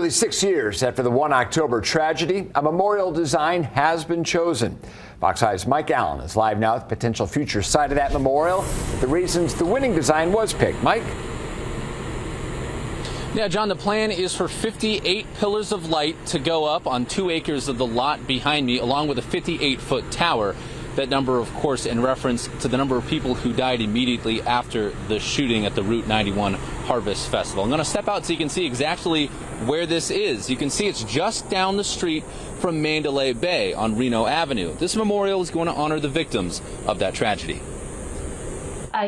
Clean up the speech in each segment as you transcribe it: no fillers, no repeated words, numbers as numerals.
Nearly 6 years after the 1 October tragedy, a memorial design has been chosen. Fox 5's Mike Allen is live now with potential future site of that memorial. The reasons the winning design was picked. Mike? Yeah, John, the plan is for 58 pillars of light to go up on 2 acres of the lot behind me, along with a 58-foot tower. That number, of course, in reference to the number of people who died immediately after the shooting at the Route 91 Harvest Festival. I'm going to step out so you can see exactly where this is. You can see it's just down the street from Mandalay Bay on Reno Avenue. This memorial is going to honor the victims of that tragedy.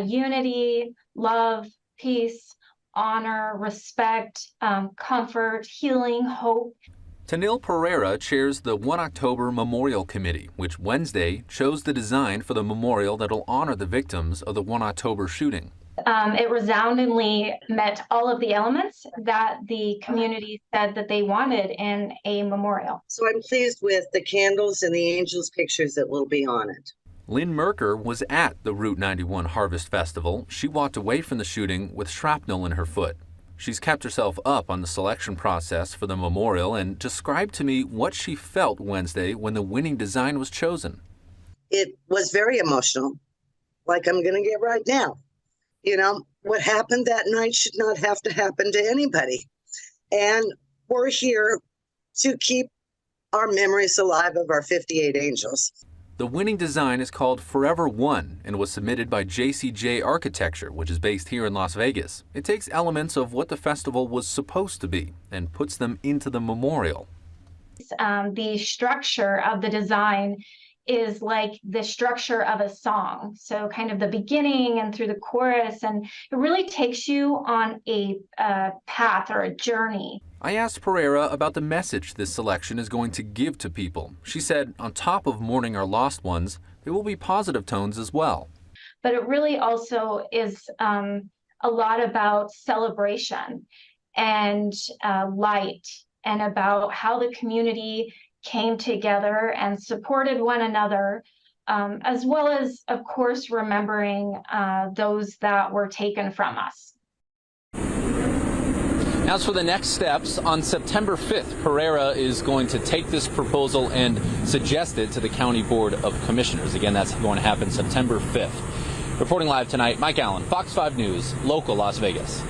Unity, love, peace, honor, respect, comfort, healing, hope. Tanil Pereira chairs the 1 October Memorial Committee, which Wednesday chose the design for the memorial that'll honor the victims of the 1 October shooting. It resoundingly met all of the elements that the community said that they wanted in a memorial. So I'm pleased with the candles and the angels pictures that will be on it. Lynn Merker was at the Route 91 Harvest Festival. She walked away from the shooting with shrapnel in her foot. She's kept herself up on the selection process for the memorial and described to me what she felt Wednesday when the winning design was chosen. It was very emotional, like I'm going to get right now. You know, what happened that night should not have to happen to anybody. And we're here to keep our memories alive of our 58 angels. The winning design is called Forever One and was submitted by JCJ Architecture, which is based here in Las Vegas. It takes elements of what the festival was supposed to be and puts them into the memorial. The structure of the design is like the structure of a song. So kind of the beginning and through the chorus, and it really takes you on a path or a journey. I asked Pereira about the message this selection is going to give to people. She said, on top of mourning our lost ones, there will be positive tones as well. But it really also is a lot about celebration and light, and about how the community came together and supported one another, as well as, of course, remembering those that were taken from us. As for the next steps, on September 5th, Pereira is going to take this proposal and suggest it to the County Board of Commissioners. Again, that's going to happen September 5th. Reporting live tonight, Mike Allen, Fox 5 News, local Las Vegas.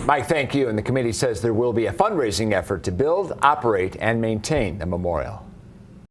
Mike, thank you. And the committee says there will be a fundraising effort to build, operate, and maintain the memorial.